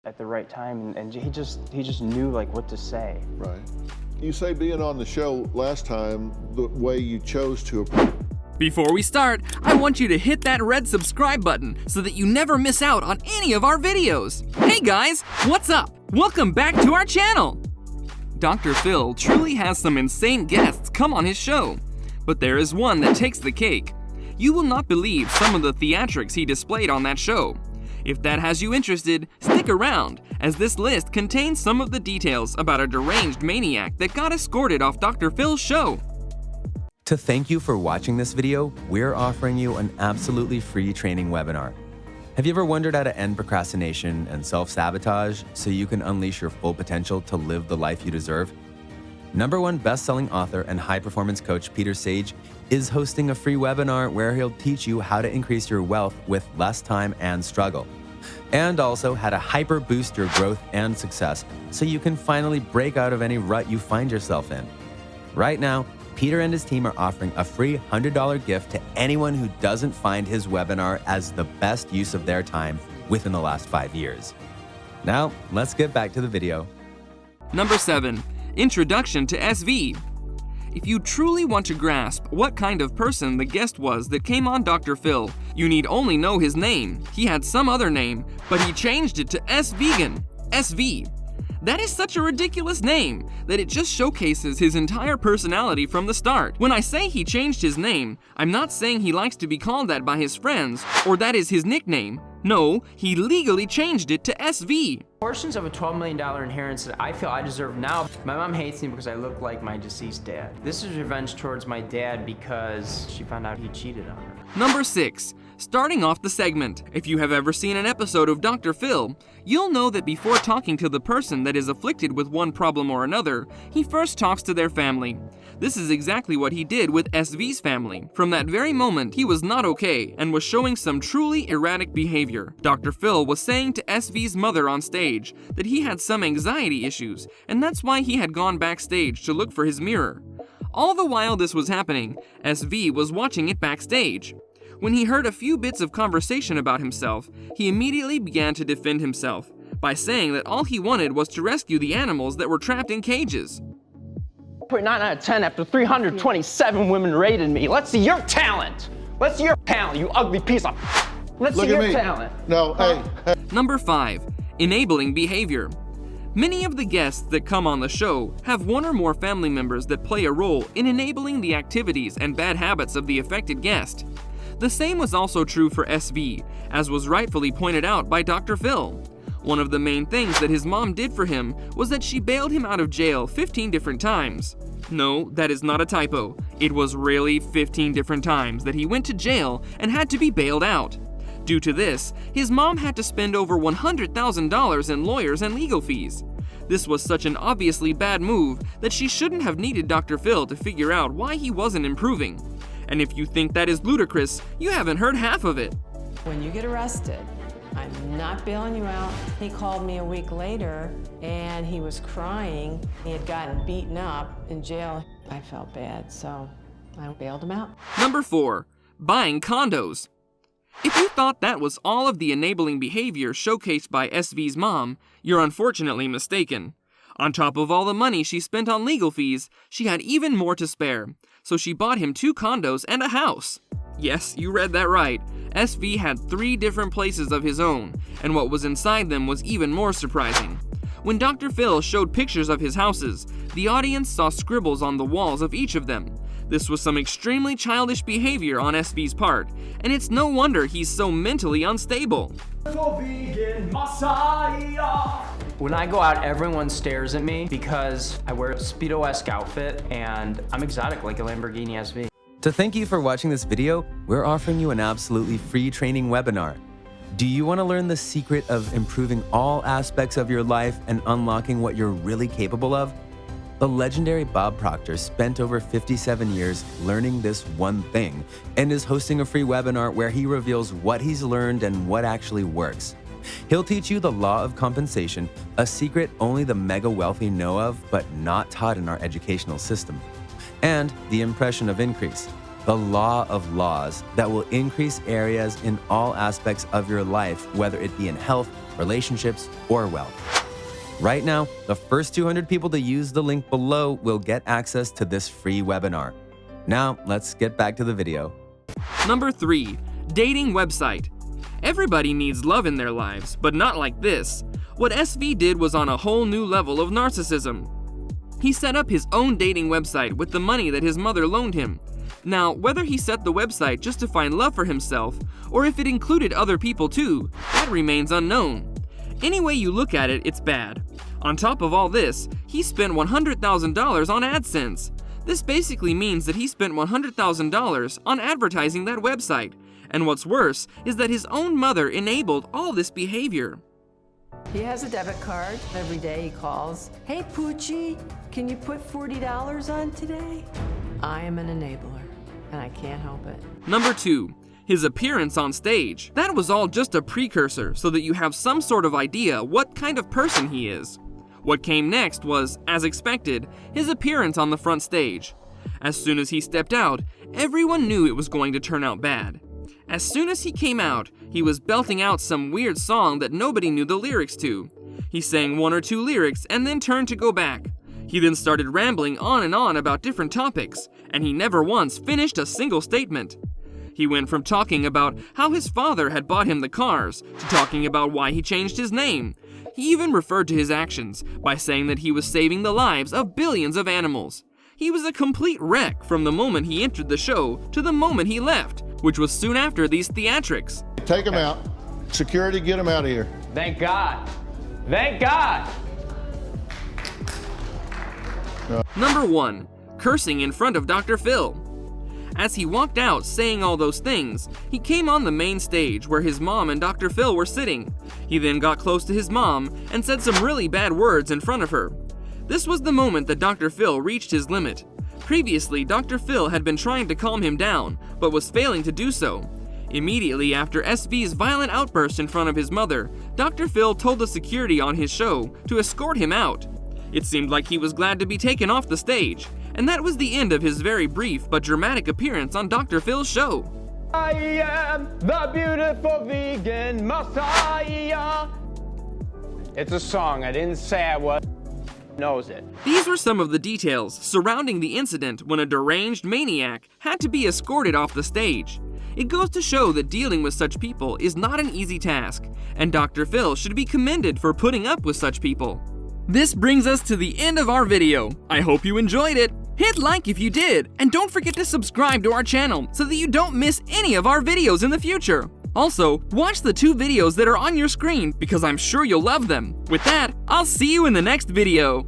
at the right time, and he just knew like what to say. Right. You say being on the show last time, the way you chose to approach. Before we start, I want you to hit that red subscribe button so that you never miss out on any of our videos. Hey guys, what's up? Welcome back to our channel. Dr. Phil truly has some insane guests come on his show, but there is one that takes the cake. You will not believe some of the theatrics he displayed on that show. If that has you interested, stick around, as this list contains some of the details about a deranged maniac that got escorted off Dr. Phil's show. To thank you for watching this video, we're offering you an absolutely free training webinar. Have you ever wondered how to end procrastination and self-sabotage so you can unleash your full potential to live the life you deserve? #1 best-selling author and high-performance coach Peter Sage is hosting a free webinar where he'll teach you how to increase your wealth with less time and struggle, and also how to hyper-boost your growth and success so you can finally break out of any rut you find yourself in. Right now, Peter and his team are offering a free $100 gift to anyone who doesn't find his webinar as the best use of their time within the last 5 years. Now, let's get back to the video. Number 7. Introduction to SV. If you truly want to grasp what kind of person the guest was that came on Dr. Phil, you need only know his name. He had some other name, but he changed it to S-Vegan, SV. That is such a ridiculous name that it just showcases his entire personality from the start. When I say he changed his name, I'm not saying he likes to be called that by his friends or that is his nickname. No, he legally changed it to SV. Portions of a $12 million inheritance that I feel I deserve now. My mom hates me because I look like my deceased dad. This is revenge towards my dad because she found out he cheated on her. Number 6. Starting off the segment, if you have ever seen an episode of Dr. Phil, you'll know that before talking to the person that is afflicted with one problem or another, he first talks to their family. This is exactly what he did with SV's family. From that very moment, he was not okay and was showing some truly erratic behavior. Dr. Phil was saying to SV's mother on stage that he had some anxiety issues, and that's why he had gone backstage to look for his mirror. All the while this was happening, SV was watching it backstage. When he heard a few bits of conversation about himself, he immediately began to defend himself by saying that all he wanted was to rescue the animals that were trapped in cages. 9 out of 10 after 327 women rated me. Let's see your talent. Let's see your talent, you ugly piece of. Let's see your talent. No, hey. Number 5. Enabling behavior. Many of the guests that come on the show have one or more family members that play a role in enabling the activities and bad habits of the affected guest. The same was also true for SV, as was rightfully pointed out by Dr. Phil. One of the main things that his mom did for him was that she bailed him out of jail 15 different times. No, that is not a typo. It was really 15 different times that he went to jail and had to be bailed out. Due to this, his mom had to spend over $100,000 in lawyers and legal fees. This was such an obviously bad move that she shouldn't have needed Dr. Phil to figure out why he wasn't improving. And if you think that is ludicrous, you haven't heard half of it. When you get arrested, I'm not bailing you out. He called me a week later and he was crying. He had gotten beaten up in jail. I felt bad, so I bailed him out. Number 4. Buying condos. If you thought that was all of the enabling behavior showcased by SV's mom, you're unfortunately mistaken. On top of all the money she spent on legal fees, she had even more to spare, so she bought him 2 condos and a house. Yes, you read that right. SV had 3 different places of his own, and what was inside them was even more surprising. When Dr. Phil showed pictures of his houses, the audience saw scribbles on the walls of each of them. This was some extremely childish behavior on SV's part, and it's no wonder he's so mentally unstable. When I go out, everyone stares at me because I wear a Speedo-esque outfit and I'm exotic like a Lamborghini SV. To thank you for watching this video, we're offering you an absolutely free training webinar. Do you want to learn the secret of improving all aspects of your life and unlocking what you're really capable of? The legendary Bob Proctor spent over 57 years learning this one thing and is hosting a free webinar where he reveals what he's learned and what actually works. He'll teach you the law of compensation, a secret only the mega wealthy know of but not taught in our educational system, and the impression of increase, the law of laws that will increase areas in all aspects of your life, whether it be in health, relationships, or wealth. Right now, the first 200 people to use the link below will get access to this free webinar. Now, let's get back to the video. Number 3. Dating website. Everybody needs love in their lives, but not like this. What SV did was on a whole new level of narcissism. He set up his own dating website with the money that his mother loaned him. Now, whether he set the website just to find love for himself, or if it included other people too, that remains unknown. Any way you look at it, it's bad. On top of all this, he spent $100,000 on AdSense. This basically means that he spent $100,000 on advertising that website. And what's worse is that his own mother enabled all this behavior. He has a debit card. Every day he calls, "Hey Poochie, can you put $40 on today?" I am an enabler, and I can't help it. Number 2. His appearance on stage. That was all just a precursor so that you have some sort of idea what kind of person he is. What came next was, as expected, his appearance on the front stage. As soon as he stepped out, everyone knew it was going to turn out bad. As soon as he came out, he was belting out some weird song that nobody knew the lyrics to. He sang 1 or 2 lyrics and then turned to go back. He then started rambling on and on about different topics, and he never once finished a single statement. He went from talking about how his father had bought him the cars to talking about why he changed his name. He even referred to his actions by saying that he was saving the lives of billions of animals. He was a complete wreck from the moment he entered the show to the moment he left, which was soon after these theatrics. Take him out. Security, get him out of here. Thank God. Thank God. Number 1. Cursing in front of Dr. Phil. As he walked out saying all those things, he came on the main stage where his mom and Dr. Phil were sitting. He then got close to his mom and said some really bad words in front of her. This was the moment that Dr. Phil reached his limit. Previously, Dr. Phil had been trying to calm him down, but was failing to do so. Immediately after SV's violent outburst in front of his mother, Dr. Phil told the security on his show to escort him out. It seemed like he was glad to be taken off the stage, and that was the end of his very brief but dramatic appearance on Dr. Phil's show. I am the beautiful vegan Messiah. It's a song. I didn't say I was. Knows it. These were some of the details surrounding the incident when a deranged maniac had to be escorted off the stage. It goes to show that dealing with such people is not an easy task, and Dr. Phil should be commended for putting up with such people. This brings us to the end of our video. I hope you enjoyed it. Hit like if you did, and don't forget to subscribe to our channel so that you don't miss any of our videos in the future. Also, watch the 2 videos that are on your screen because I'm sure you'll love them. With that, I'll see you in the next video.